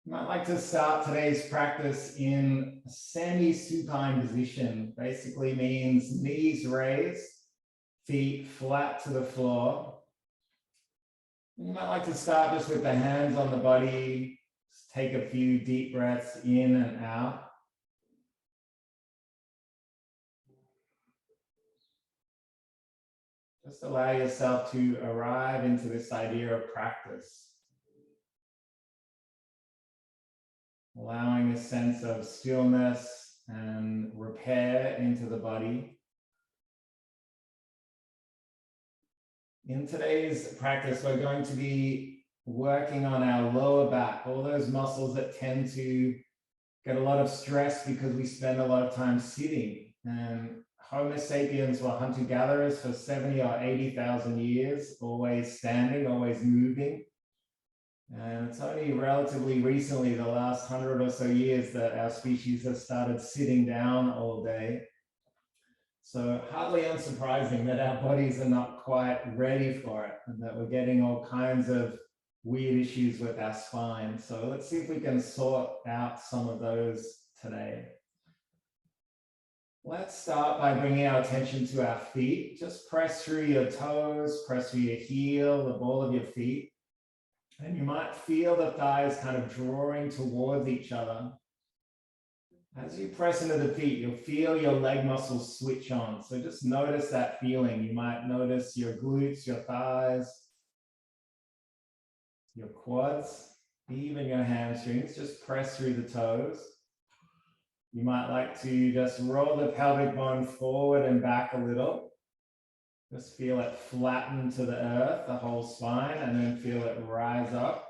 You might like to start today's practice in a semi-supine position. Basically means knees raised, feet flat to the floor. You might like to start just with the hands on the body. Just take a few deep breaths in and out. Just allow yourself to arrive into this idea of practice. Allowing a sense of stillness and repair into the body. In today's practice, we're going to be working on our lower back, all those muscles that tend to get a lot of stress because we spend a lot of time sitting. And Homo sapiens were hunter-gatherers for 70 or 80,000 years, always standing, always moving. And it's only relatively recently, the last 100 or so years, that our species has started sitting down all day. So hardly unsurprising that our bodies are not quite ready for it and that we're getting all kinds of weird issues with our spine. So let's see if we can sort out some of those today. Let's start by bringing our attention to our feet. Just press through your toes, press through your heel, the ball of your feet. And you might feel the thighs kind of drawing towards each other. As you press into the feet, you'll feel your leg muscles switch on. So just notice that feeling. You might notice your glutes, your thighs, your quads, even your hamstrings. Just press through the toes. You might like to just roll the pelvic bone forward and back a little. Just feel it flatten to the earth, the whole spine, and then feel it rise up.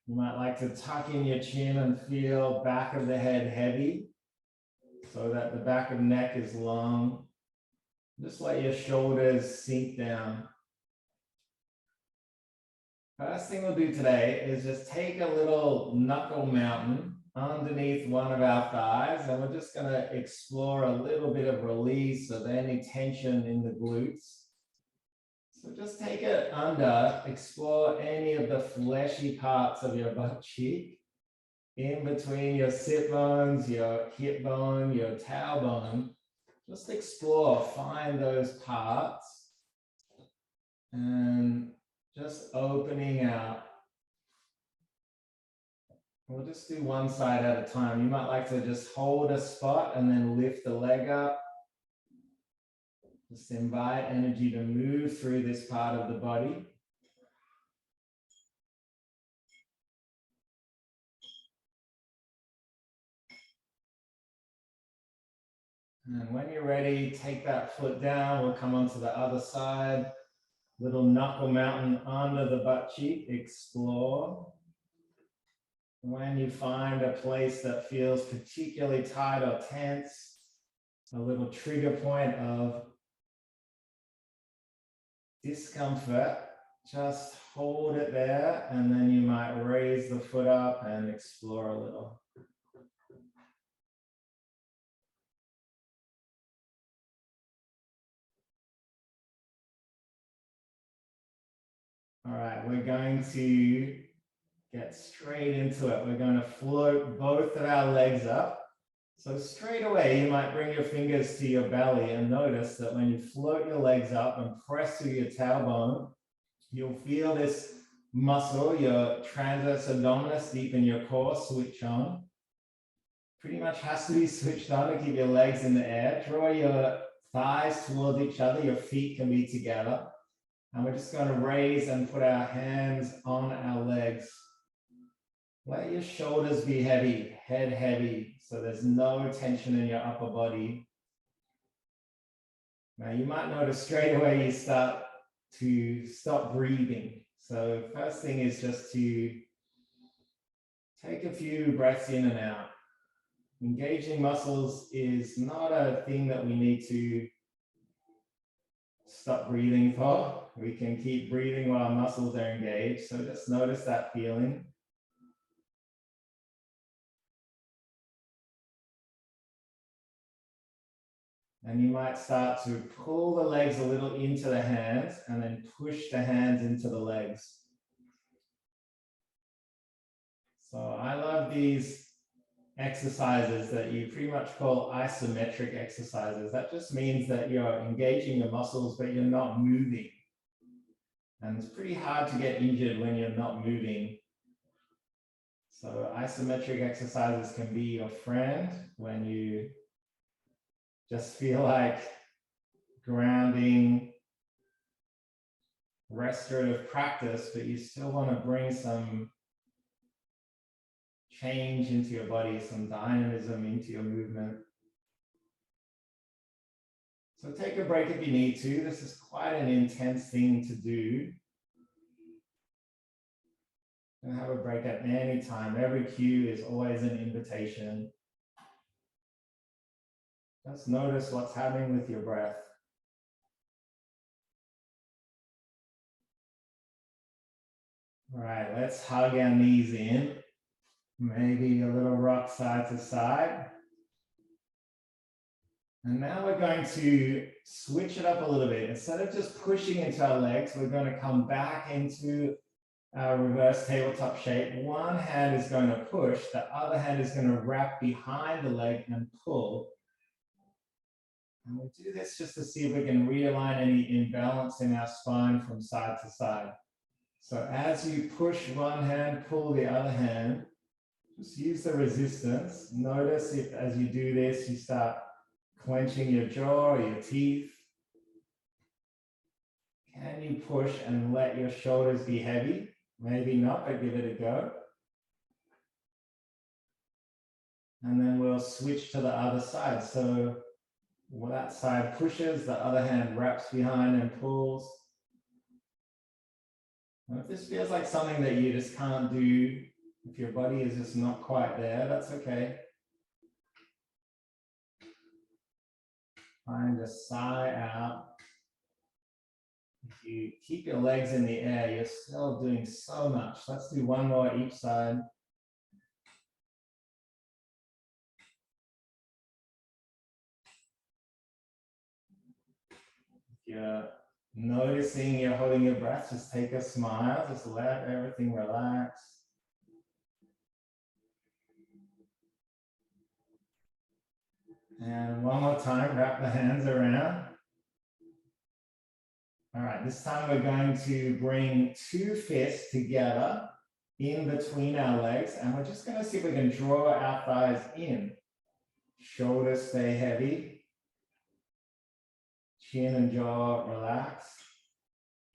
You might like to tuck in your chin and feel back of the head heavy so that the back of the neck is long. Just let your shoulders sink down. First thing we'll do today is just take a little knuckle mountain underneath one of our thighs, and we're just going to explore a little bit of release of any tension in the glutes. So just take it under, explore any of the fleshy parts of your butt cheek, in between your sit bones, your hip bone, your tailbone. Just explore, find those parts, and just opening out. We'll just do one side at a time. You might like to just hold a spot and then lift the leg up. Just invite energy to move through this part of the body. And when you're ready, take that foot down. We'll come onto the other side. Little knuckle mountain under the butt cheek. Explore. When you find a place that feels particularly tight or tense, a little trigger point of discomfort, just hold it there, and then you might raise the foot up and explore a little. All right, we're going to get straight into it. We're going to float both of our legs up. So straight away, you might bring your fingers to your belly and notice that when you float your legs up and press through your tailbone, you'll feel this muscle, your transverse abdominis deep in your core, switch on. Pretty much has to be switched on to keep your legs in the air. Draw your thighs towards each other. Your feet can be together. And we're just going to raise and put our hands on our legs. Let your shoulders be heavy, head heavy, so there's no tension in your upper body. Now you might notice straight away you start to stop breathing. So first thing is just to take a few breaths in and out. Engaging muscles is not a thing that we need to stop breathing for. We can keep breathing while muscles are engaged. So just notice that feeling. And you might start to pull the legs a little into the hands and then push the hands into the legs. So I love these exercises that you pretty much call isometric exercises. That just means that you're engaging your muscles, but you're not moving. And it's pretty hard to get injured when you're not moving. So isometric exercises can be your friend when you just feel like grounding, restorative practice, but you still want to bring some change into your body, some dynamism into your movement. So take a break if you need to. This is quite an intense thing to do. And have a break at any time. Every cue is always an invitation. Just notice what's happening with your breath. All right, let's hug our knees in. Maybe a little rock side to side. And now we're going to switch it up a little bit. Instead of just pushing into our legs, we're going to come back into our reverse tabletop shape. One hand is going to push, the other hand is going to wrap behind the leg and pull. And we'll do this just to see if we can realign any imbalance in our spine from side to side. So as you push one hand, pull the other hand, just use the resistance. Notice if as you do this, you start clenching your jaw or your teeth. Can you push and let your shoulders be heavy? Maybe not, but give it a go. And then we'll switch to the other side. So that side pushes, the other hand wraps behind and pulls. And if this feels like something that you just can't do, if your body is just not quite there, that's okay. Try and just sigh out. If you keep your legs in the air, you're still doing so much. Let's do one more each side. If you're noticing you're holding your breath, just take a smile, just let everything relax. And one more time, wrap the hands around. All right, this time we're going to bring two fists together in between our legs, and we're just going to see if we can draw our thighs in. Shoulders stay heavy. Chin and jaw relax.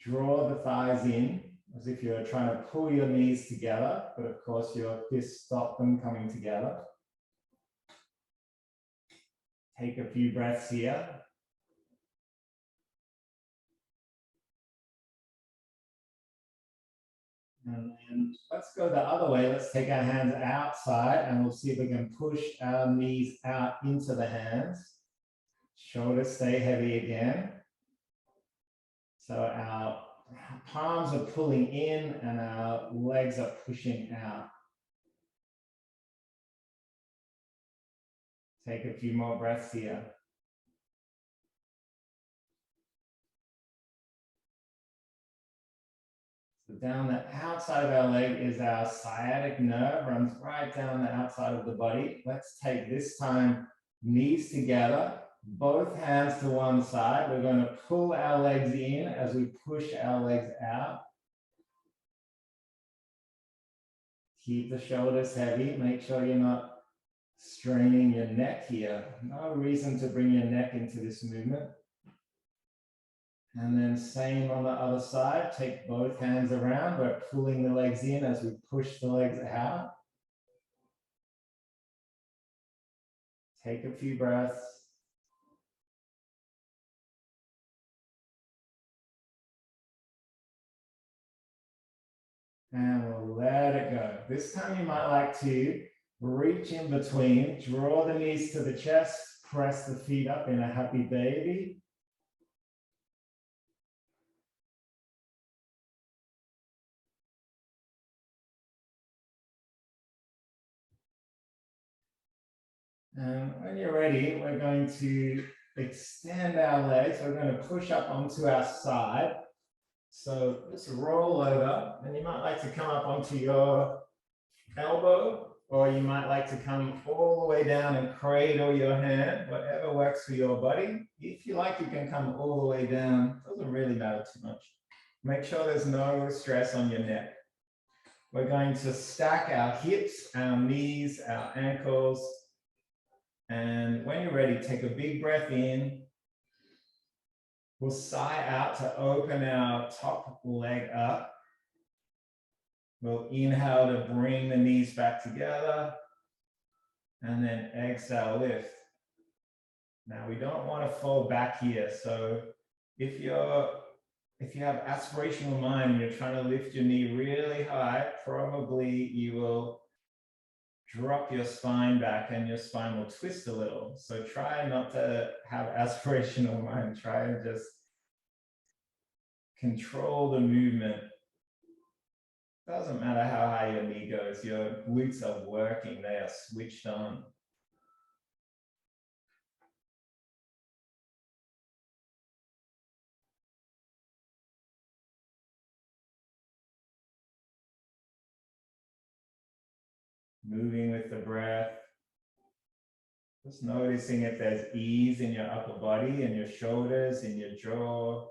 Draw the thighs in as if you're trying to pull your knees together, but of course your fists stop them coming together. Take a few breaths here. And then let's go the other way. Let's take our hands outside and we'll see if we can push our knees out into the hands. Shoulders stay heavy again. So our palms are pulling in and our legs are pushing out. Take a few more breaths here. So down the outside of our leg is our sciatic nerve, runs right down the outside of the body. Let's take this time knees together, both hands to one side. We're going to pull our legs in as we push our legs out. Keep the shoulders heavy. Make sure you're not straining your neck here. No reason to bring your neck into this movement. And then same on the other side. Take both hands around. We're pulling the legs in as we push the legs out. Take a few breaths. And we'll let it go. This time you might like to reach in between, draw the knees to the chest, press the feet up in a happy baby. And when you're ready, we're going to extend our legs. We're going to push up onto our side. So just roll over, and you might like to come up onto your elbow, or you might like to come all the way down and cradle your hand, whatever works for your body. If you like, you can come all the way down. Doesn't really matter too much. Make sure there's no stress on your neck. We're going to stack our hips, our knees, our ankles. And when you're ready, take a big breath in. We'll sigh out to open our top leg up. We'll inhale to bring the knees back together. And then exhale, lift. Now we don't want to fall back here. So if you have aspirational mind and you're trying to lift your knee really high, probably you will drop your spine back and your spine will twist a little. So try not to have aspirational mind. Try and just control the movement. Doesn't matter how high your knee goes, your glutes are working, they are switched on. Moving with the breath. Just noticing if there's ease in your upper body, in your shoulders, in your jaw.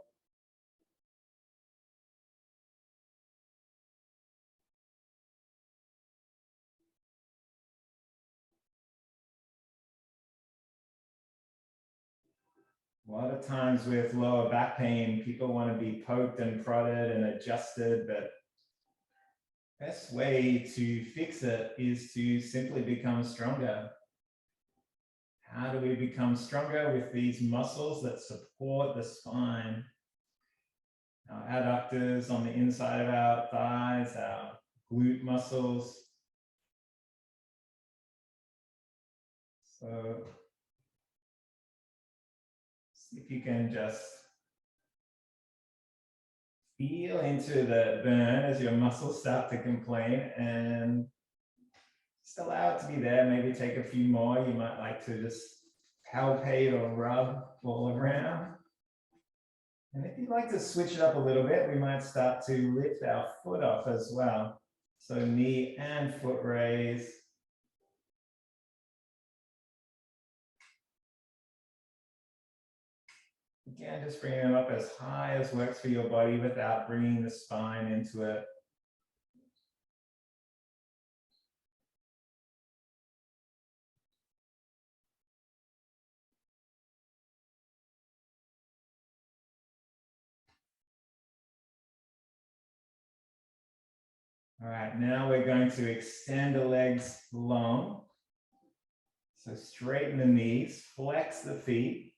A lot of times with lower back pain, people want to be poked and prodded and adjusted, but best way to fix it is to simply become stronger. How do we become stronger? With these muscles that support the spine. Our adductors on the inside of our thighs, our glute muscles. So see if you can just feel into the burn as your muscles start to complain and just allow it to be there. Maybe take a few more. You might like to just palpate or rub all around. And if you'd like to switch it up a little bit, we might start to lift our foot off as well. So knee and foot raise. Again, just bringing them up as high as works for your body without bringing the spine into it. All right, now we're going to extend the legs long. So straighten the knees, flex the feet.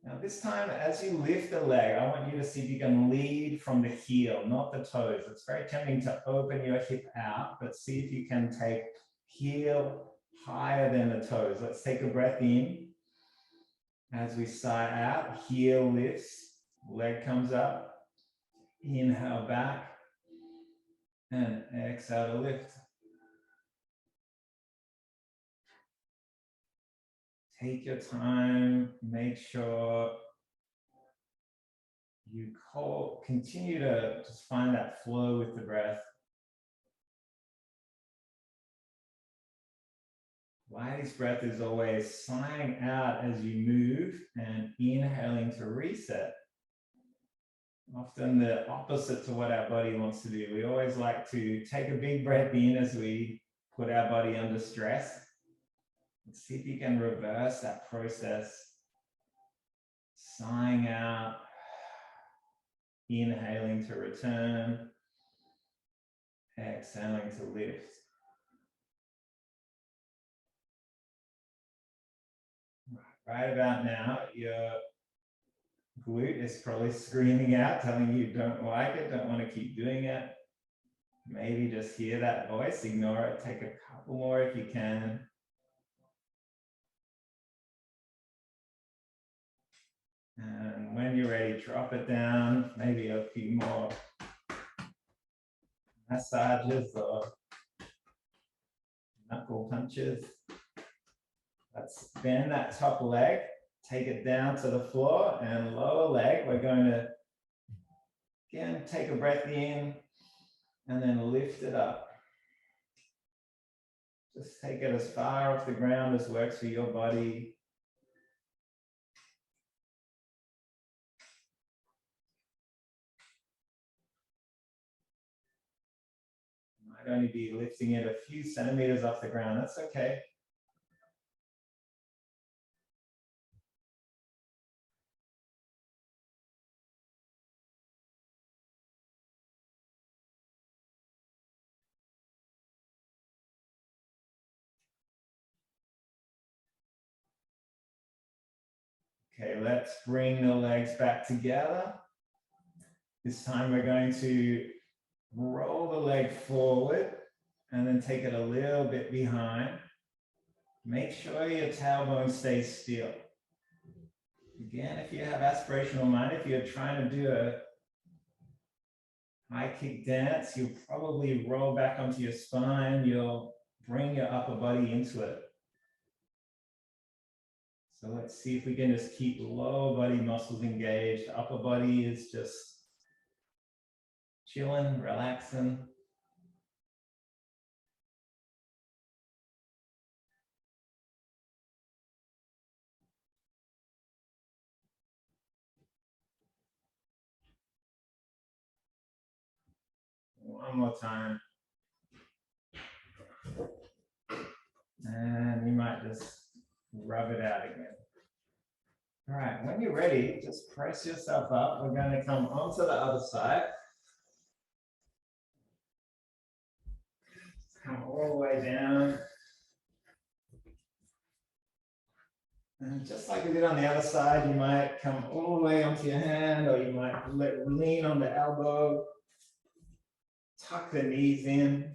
Now this time, as you lift the leg, I want you to see if you can lead from the heel, not the toes. It's very tempting to open your hip out, but see if you can take heel higher than the toes. Let's take a breath in. As we sigh out, heel lifts, leg comes up, inhale back, and exhale to lift. Take your time, make sure you continue to just find that flow with the breath. Wise breath is always sighing out as you move and inhaling to reset. Often the opposite to what our body wants to do. We always like to take a big breath in as we put our body under stress. Let's see if you can reverse that process. Sighing out, inhaling to return, exhaling to lift. Right about now, your glute is probably screaming out, telling you don't like it, don't want to keep doing it. Maybe just hear that voice, ignore it, take a couple more if you can. And when you're ready, drop it down, maybe a few more massages or knuckle punches. Let's bend that top leg, take it down to the floor, and lower leg. We're going to, again, take a breath in and then lift it up. Just take it as far off the ground as works for your body. You might only be lifting it a few centimeters off the ground. That's okay. Okay, let's bring the legs back together. This time we're going to roll the leg forward and then take it a little bit behind. Make sure your tailbone stays still. Again, if you have aspirational mind, if you're trying to do a high kick dance, you'll probably roll back onto your spine. You'll bring your upper body into it. So let's see if we can just keep lower body muscles engaged. Upper body is just chilling, relaxing. One more time. And you might just rub it out again. All right, when you're ready, just press yourself up. We're going to come onto the other side. Come all the way down. And just like we did on the other side, you might come all the way onto your hand, or you might lean on the elbow, tuck the knees in.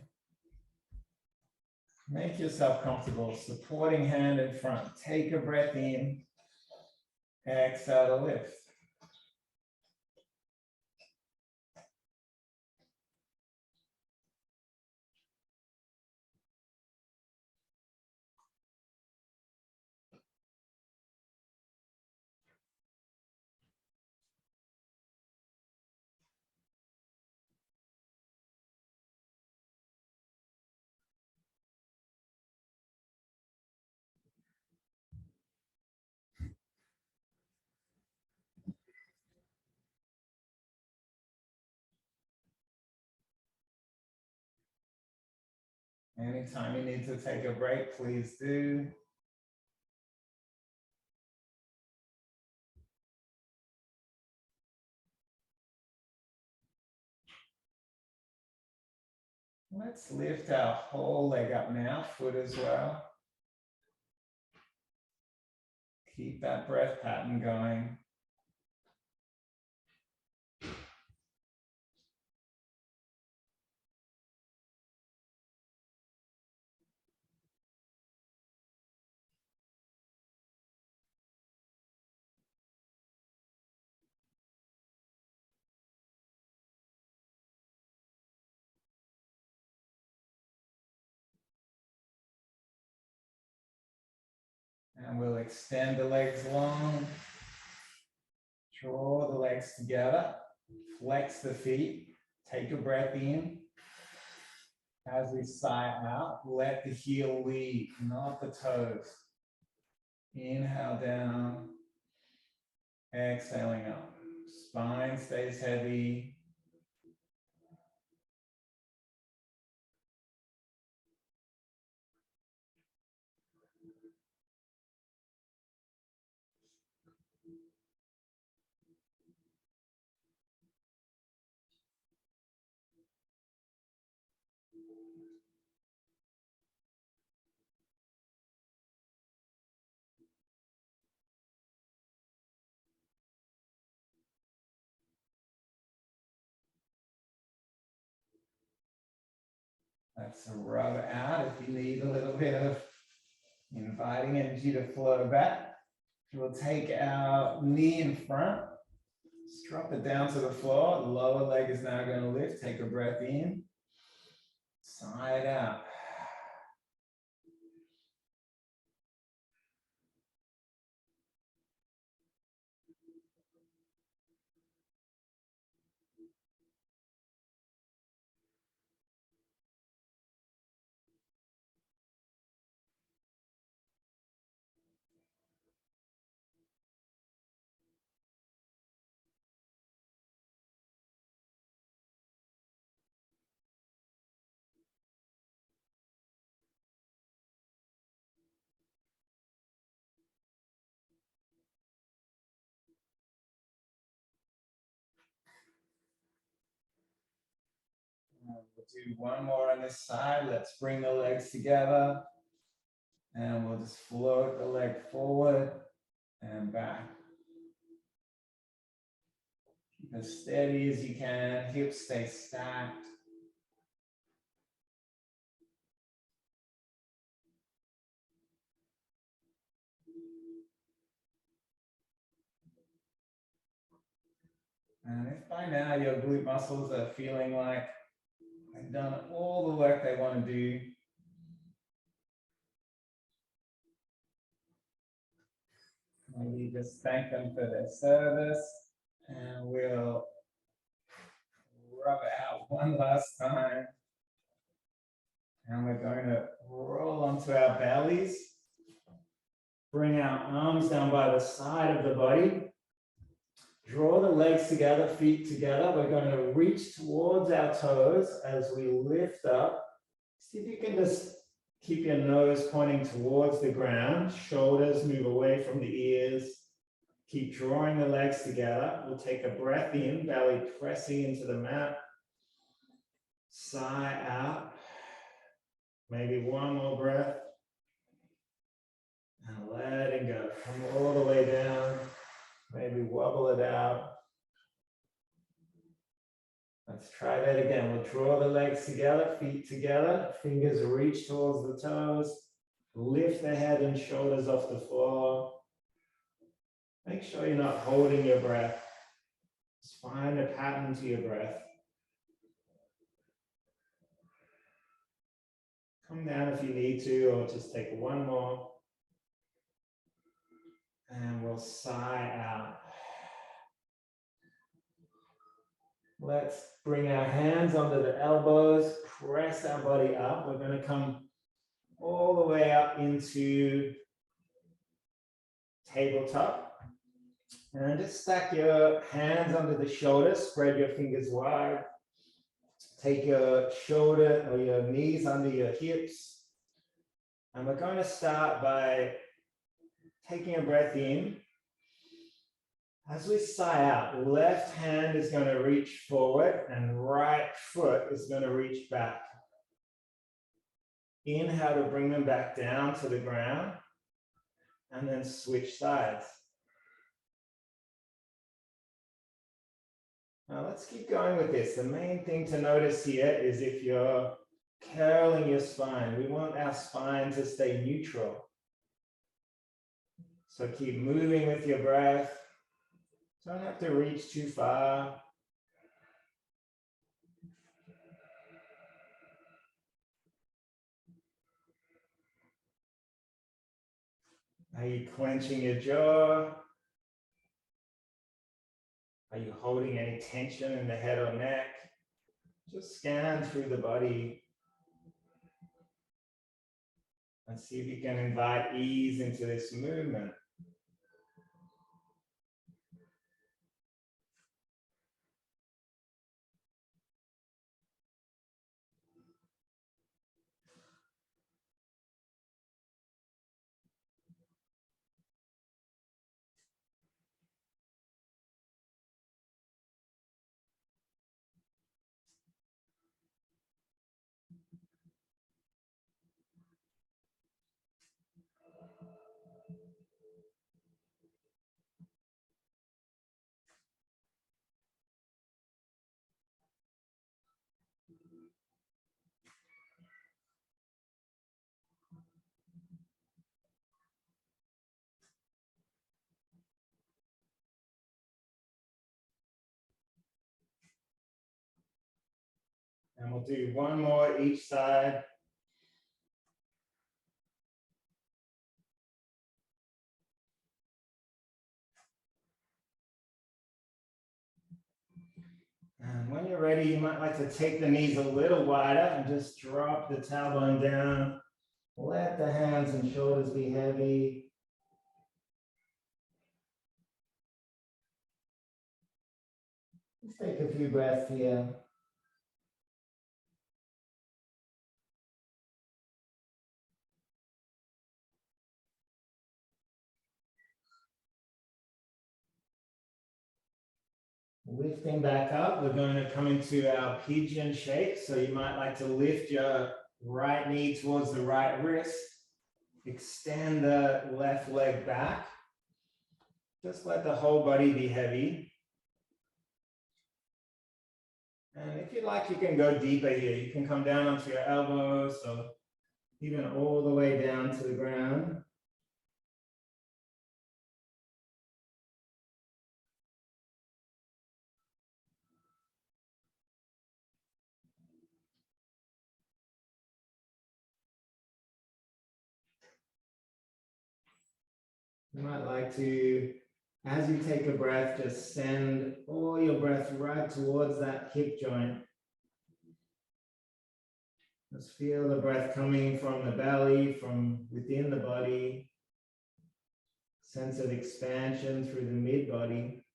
Make yourself comfortable, supporting hand in front. Take a breath in, exhale to lift. Anytime you need to take a break, please do. Let's lift our whole leg up now, foot as well. Keep that breath pattern going. And we'll extend the legs long. Draw the legs together. Flex the feet. Take a breath in. As we sigh out, let the heel lead, not the toes. Inhale down. Exhaling up. Spine stays heavy. Let's rub out if you need a little bit of inviting energy to flow back. We'll take our knee in front, just drop it down to the floor. The lower leg is now going to lift. Take a breath in, sigh it out. we'll do one more on this side. Let's bring the legs together. And we'll just float the leg forward and back. Keep as steady as you can. Hips stay stacked. And if by now your glute muscles are feeling like they've done all the work they want to do, maybe just thank them for their service. And we'll rub it out one last time. And we're going to roll onto our bellies. Bring our arms down by the side of the body. Draw the legs together, feet together. We're going to reach towards our toes as we lift up. See if you can just keep your nose pointing towards the ground. Shoulders move away from the ears. Keep drawing the legs together. We'll take a breath in, belly pressing into the mat. Sigh out. Maybe one more breath. And letting go. Come all the way down. Maybe wobble it out. Let's try that again. We'll draw the legs together, feet together, fingers reach towards the toes. Lift the head and shoulders off the floor. Make sure you're not holding your breath. Just find a pattern to your breath. Come down if you need to, or just take one more. And we'll sigh out. Let's bring our hands under the elbows, press our body up. We're going to come all the way up into tabletop. And just stack your hands under the shoulders, spread your fingers wide. Take your shoulder or your knees under your hips. And we're going to start by taking a breath in. As we sigh out, left hand is going to reach forward and right foot is going to reach back. Inhale to bring them back down to the ground and then switch sides. Now let's keep going with this. The main thing to notice here is if you're curling your spine, we want our spine to stay neutral. So keep moving with your breath. Don't have to reach too far. Are you clenching your jaw? Are you holding any tension in the head or neck? Just scan through the body and see if you can invite ease into this movement. And we'll do one more each side. And when you're ready, you might like to take the knees a little wider and just drop the tailbone down. Let the hands and shoulders be heavy. Let's take a few breaths here. Lifting back up, we're going to come into our pigeon shape. So you might like to lift your right knee towards the right wrist. Extend the left leg back. Just let the whole body be heavy. And if you like, you can go deeper here. You can come down onto your elbows, so even all the way down to the ground. You might like to, as you take a breath, just send all your breath right towards that hip joint. Just feel the breath coming from the belly, from within the body. Sense of expansion through the mid-body.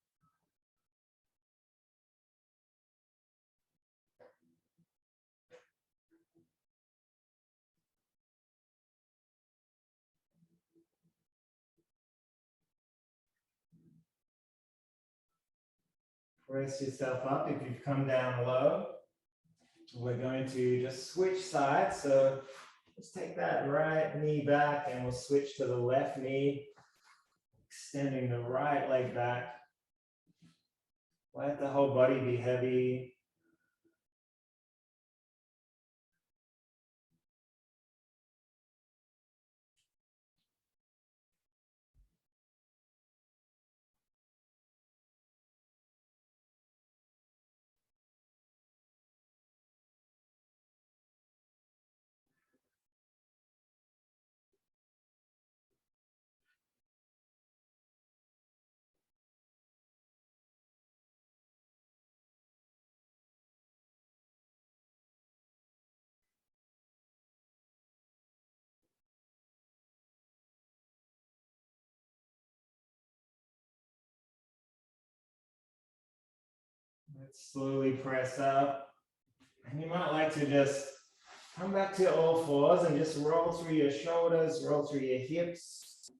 Press yourself up if you've come down low. We're going to just switch sides. So let's take that right knee back and we'll switch to the left knee, extending the right leg back. Let the whole body be heavy. Let's slowly press up. And you might like to just come back to all fours and just roll through your shoulders, roll through your hips.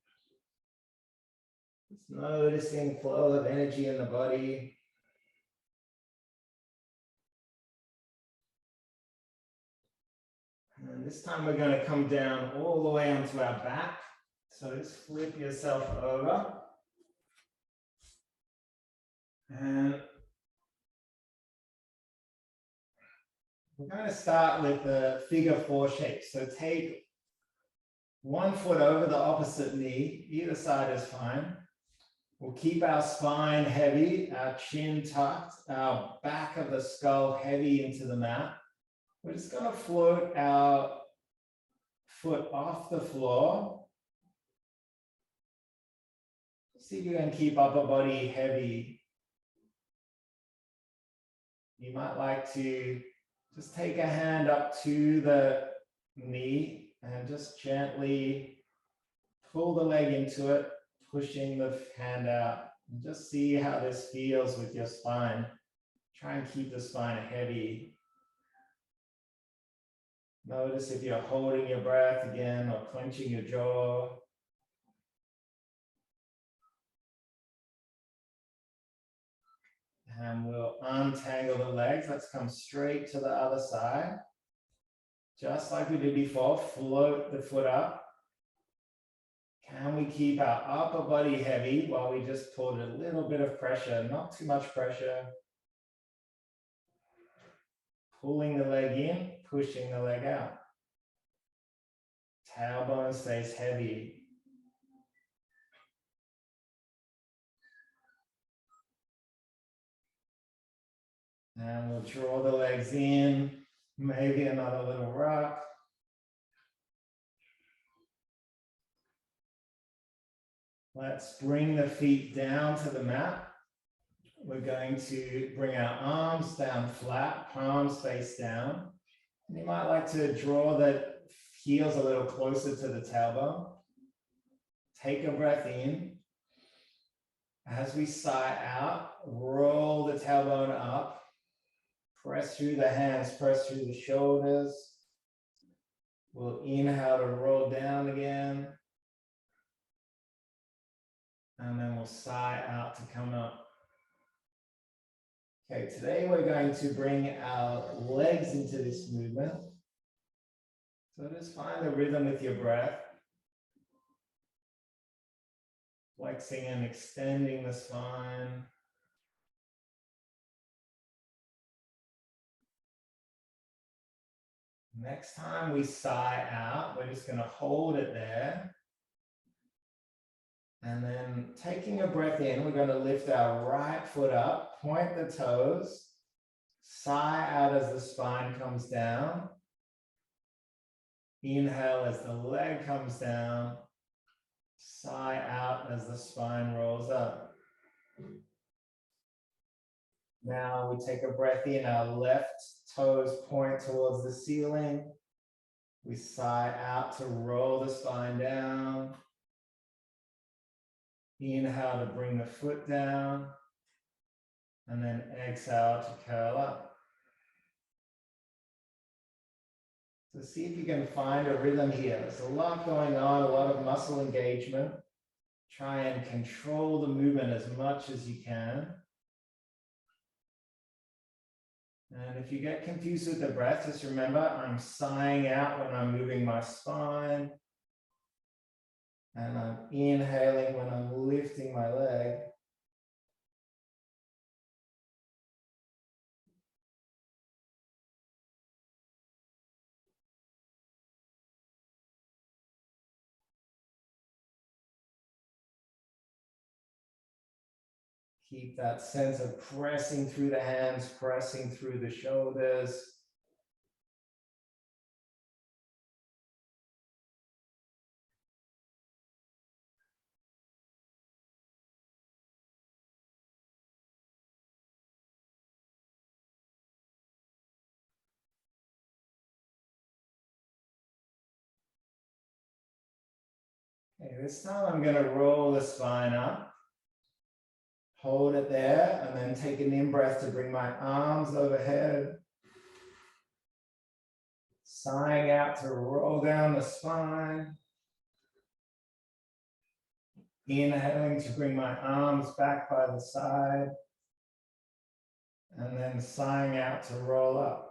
Just noticing flow of energy in the body. And this time we're going to come down all the way onto our back. So just flip yourself over. And we're going to start with the figure four shape. So take one foot over the opposite knee, either side is fine. We'll keep our spine heavy, our chin tucked, our back of the skull heavy into the mat. We're just going to float our foot off the floor. See if you can keep upper body heavy. You might like to just take a hand up to the knee and just gently pull the leg into it, pushing the hand out. And just see how this feels with your spine. Try and keep the spine heavy. Notice if you're holding your breath again or clenching your jaw. And we'll untangle the legs. Let's come straight to the other side. Just like we did before, float the foot up. Can we keep our upper body heavy while we just put a little bit of pressure, not too much pressure. Pulling the leg in, pushing the leg out. Tailbone stays heavy. And we'll draw the legs in, maybe another little rock. Let's bring the feet down to the mat. We're going to bring our arms down flat, palms face down. And you might like to draw the heels a little closer to the tailbone. Take a breath in. As we sigh out, roll the tailbone up. Press through the hands, press through the shoulders. We'll inhale to roll down again. And then we'll sigh out to come up. Okay, today we're going to bring our legs into this movement. So just find a rhythm with your breath. Flexing and extending the spine. Next time we sigh out, we're just going to hold it there. And then taking a breath in, we're going to lift our right foot up, point the toes, sigh out as the spine comes down. Inhale as the leg comes down. Sigh out as the spine rolls up. Now we take a breath in, our left toes point towards the ceiling. We sigh out to roll the spine down. Inhale to bring the foot down. And then exhale to curl up. So see if you can find a rhythm here. There's a lot going on, a lot of muscle engagement. Try and control the movement as much as you can. And if you get confused with the breath, just remember I'm sighing out when I'm moving my spine. And I'm inhaling when I'm lifting my leg. Keep that sense of pressing through the hands, pressing through the shoulders. Okay, this time I'm going to roll the spine up. Hold it there, and then take an in-breath to bring my arms overhead. Sighing out to roll down the spine. Inhaling to bring my arms back by the side. And then sighing out to roll up.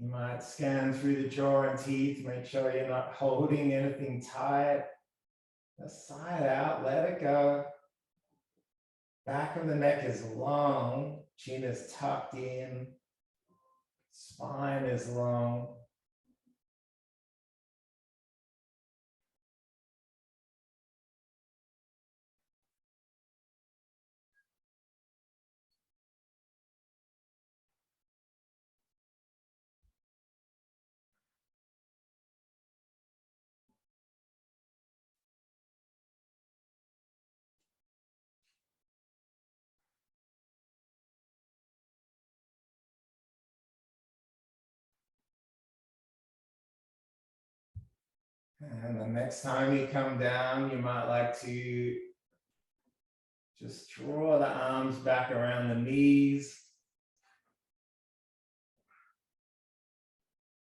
You might scan through the jaw and teeth, make sure you're not holding anything tight. Just sigh it out, let it go. Back of the neck is long, chin is tucked in, spine is long. And the next time you come down, you might like to just draw the arms back around the knees.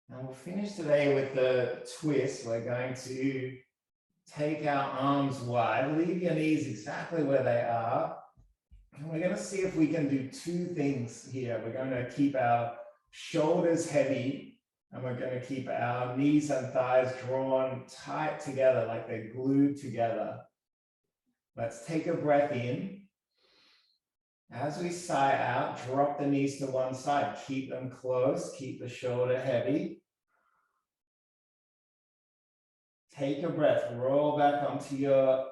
And we'll finish today with the twist. We're going to take our arms wide, leave your knees exactly where they are. And we're going to see if we can do two things here. We're going to keep our shoulders heavy, and we're going to keep our knees and thighs drawn tight together, like they're glued together. Let's take a breath in. As we sigh out, drop the knees to one side. Keep them close, keep the shoulder heavy. Take a breath, roll back onto your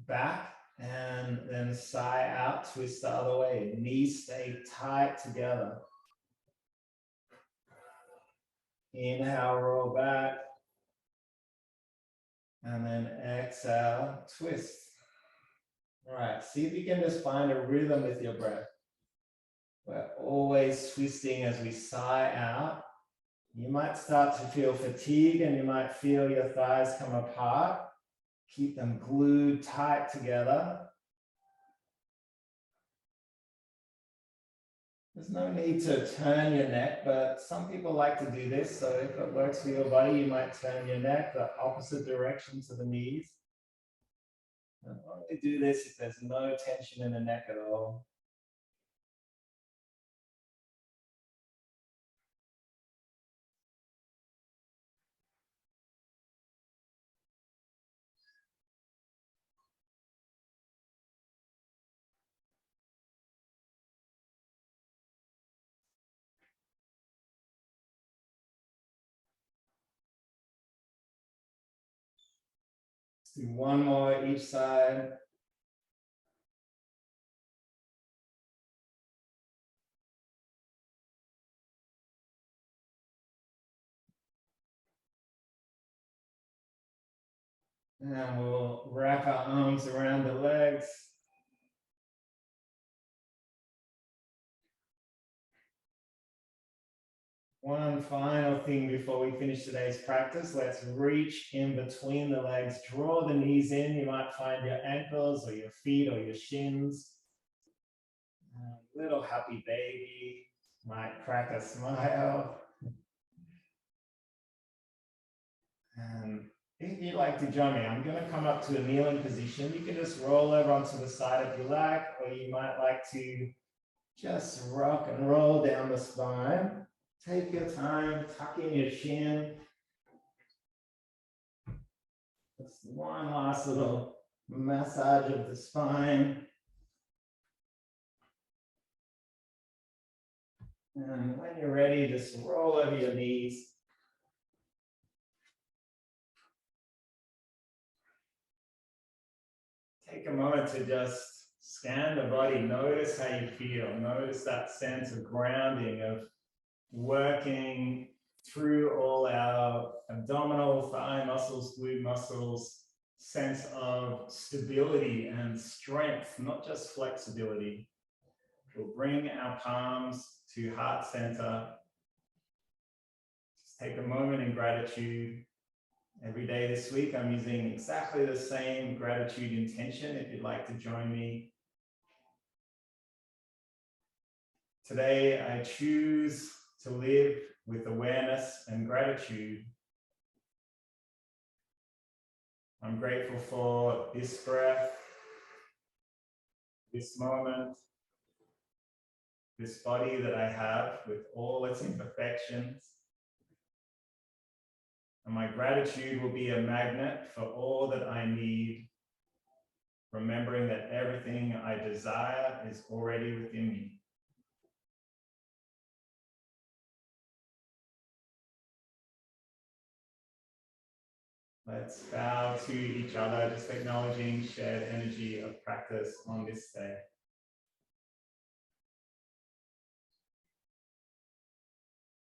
back, and then sigh out, twist the other way. Knees stay tight together. Inhale, roll back. And then exhale, twist. All right, see if you can just find a rhythm with your breath. We're always twisting as we sigh out. You might start to feel fatigue and you might feel your thighs come apart. Keep them glued tight together. There's no need to turn your neck, but some people like to do this. So if it works for your body, you might turn your neck the opposite direction to the knees. And only do this if there's no tension in the neck at all. Let's do one more each side. And we'll wrap our arms around the legs. One final thing before we finish today's practice, let's reach in between the legs, draw the knees in. You might find your ankles or your feet or your shins. Little happy baby might crack a smile. And if you'd like to join me, I'm going to come up to a kneeling position. You can just roll over onto the side if you like, or you might like to just rock and roll down the spine. Take your time, tuck in your shin. Just one last little massage of the spine. And when you're ready, just roll over your knees. Take a moment to just scan the body. Notice how you feel. Notice that sense of grounding, of working through all our abdominal, thigh muscles, glute muscles, sense of stability and strength, not just flexibility. We'll bring our palms to heart center. Just take a moment in gratitude. Every day this week, I'm using exactly the same gratitude intention if you'd like to join me. Today, I choose to live with awareness and gratitude. I'm grateful for this breath, this moment, this body that I have with all its imperfections. And my gratitude will be a magnet for all that I need, remembering that everything I desire is already within me. Let's bow to each other, just acknowledging shared energy of practice on this day.